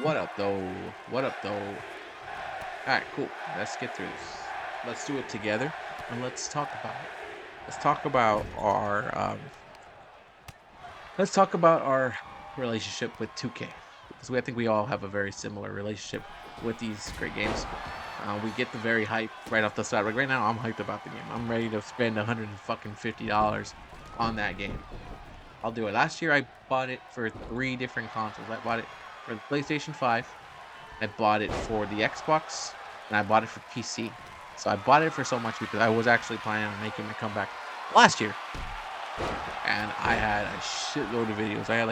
What up, though? What up, though? All right, cool. Let's get through this. Let's do it together, and let's talk about it. Let's talk about our let's talk about our relationship with 2K because I think we all have a very similar relationship with these great games. We get the very hype right off the start. Like right now, I'm hyped about the game. I'm ready to spend $150 on that game. I'll do it. Last year, I bought it for three different consoles. I bought it for the PlayStation 5. I bought it for the Xbox, and I bought it for PC. So I bought it for so much because I was actually planning on making my comeback last year, and I had a shitload of videos. I had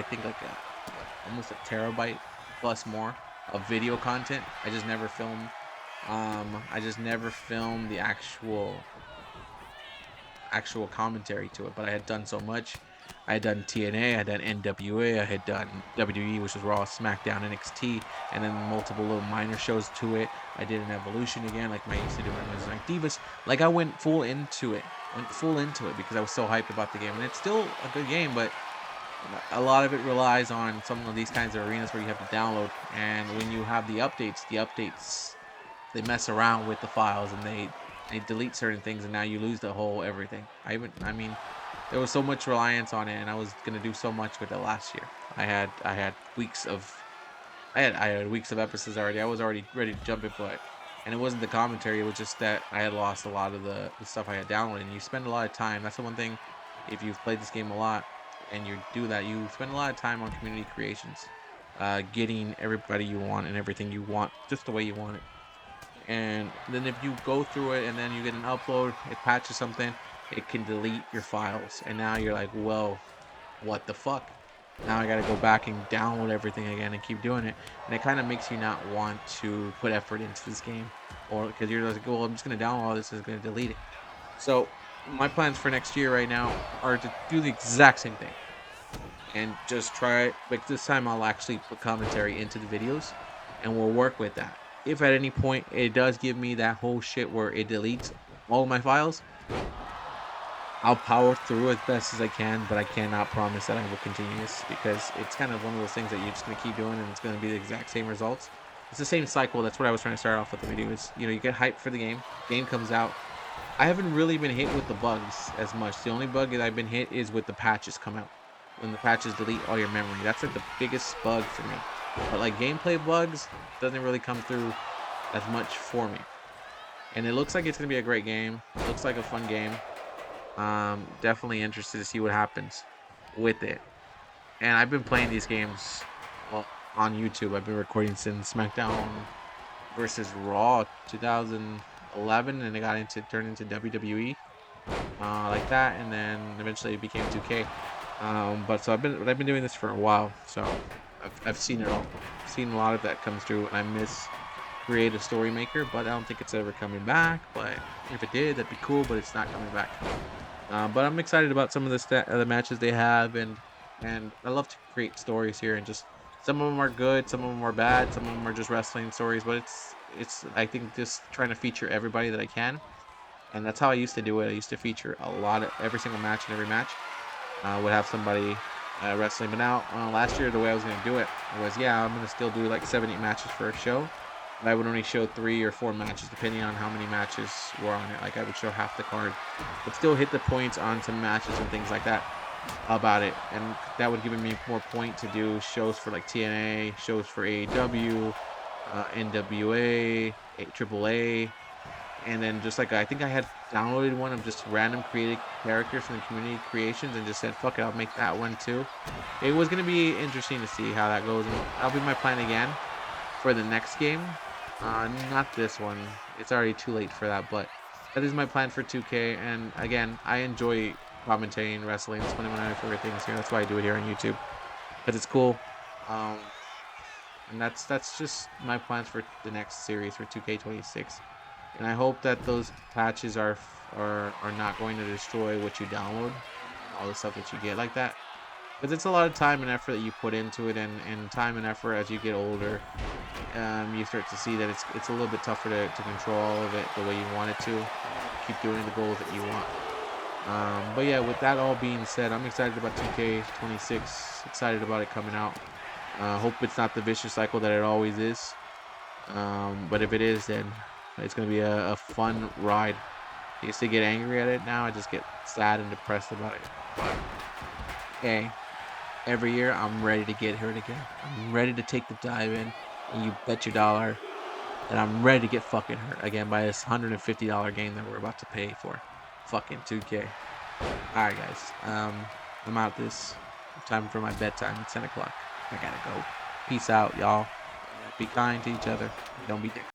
almost a terabyte plus more of video content. I just never filmed. I just never filmed the actual commentary to it, but I had done so much. I had done TNA, I had done NWA, I had done WWE, which was Raw, SmackDown, NXT, and then multiple little minor shows to it. I did an Evolution again, like I used to do when I was like Divas. Like I went full into it because I was so hyped about the game, and it's still a good game, but a lot of it relies on some of these kinds of arenas where you have to download, and when you have the updates they mess around with the files and they delete certain things and now you lose the whole everything. I mean there was so much reliance on it and I was gonna do so much with it last year. I had weeks of I had weeks of episodes already. I was already ready to jump into it. And it wasn't the commentary, it was just that I had lost a lot of the stuff I had downloaded. And you spend a lot of time. That's the one thing if you've played this game a lot and you do that, you spend a lot of time on community creations. Getting everybody you want and everything you want just the way you want it. And then if you go through it and then you get an upload, it patches something, it can delete your files. And now you're like, well, what the fuck? Now I gotta go back and download everything again and keep doing it. And it kind of makes you not want to put effort into this game. Or because you're like, well, I'm just gonna download all this and gonna delete it. So my plans for next year right now are to do the exact same thing and just try it. Like this time, I'll actually put commentary into the videos, and we'll work with that. If at any point it does give me that whole shit where it deletes all of my files, I'll power through as best as I can, but I cannot promise that I will continue this because it's kind of one of those things that you're just gonna keep doing, and it's gonna be the exact same results. It's the same cycle. That's what I was trying to start off with the video. Is you get hyped for the game. Game comes out. I haven't really been hit with the bugs as much. The only bug that I've been hit is with the patches come out. When the patches delete all your memory. That's like the biggest bug for me. But like gameplay bugs doesn't really come through as much for me. And it looks like it's gonna be a great game. It looks like a fun game. Definitely interested to see what happens with it. And I've been playing these games well, on YouTube. I've been recording since SmackDown versus Raw 2011, and it got into turned into WWE like that, and then eventually it became 2K. But so I've been doing this for a while, so I've seen it all. I've seen a lot of that come through, and I miss Creative Story Maker, but I don't think it's ever coming back. But if it did, that'd be cool. But it's not coming back. But I'm excited about some of the matches they have, and I love to create stories here, and just some of them are good, some of them are bad, some of them are just wrestling stories. But it's I think just trying to feature everybody that I can, and that's how I used to do it. I used to feature a lot of every single match and every match would have somebody wrestling. But now, last year, the way I was going to do it was, yeah, I'm going to still do like 7, 8 matches for a show. But I would only show 3 or 4 matches, depending on how many matches were on it. Like, I would show half the card, but still hit the points on some matches and things like that about it. And that would give me more point to do shows for like TNA, shows for AEW, NWA, AAA, and then just like I think I had downloaded one of just random created characters from the community creations and just said fuck it, I'll make that one too. It was gonna be interesting to see how that goes, and that'll be my plan again for the next game. Not this one. It's already too late for that, but that is my plan for 2K. And again, I enjoy commentating wrestling. It's one of my favorite things here. That's why I do it here on YouTube because it's cool. Um, and that's just my plans for the next series for 2K26. And I hope that those patches are not going to destroy what you download, all the stuff that you get like that. Because it's a lot of time and effort that you put into it, and time and effort as you get older. You start to see that it's a little bit tougher to control all of it the way you want it to. Keep doing the goals that you want. But yeah, with that all being said, I'm excited about 2K26. Excited about it coming out. Hope it's not the vicious cycle that it always is. But if it is, then it's gonna be a fun ride. I used to get angry at it. Now I just get sad and depressed about it. But hey, every year I'm ready to get hurt again. I'm ready to take the dive in, and you bet your dollar that I'm ready to get fucking hurt again by this $150 game that we're about to pay for. Fucking 2K. Alright guys. I'm out this. Time for my bedtime at 10 o'clock. I gotta go. Peace out, y'all. Be kind to each other. Don't be dicks.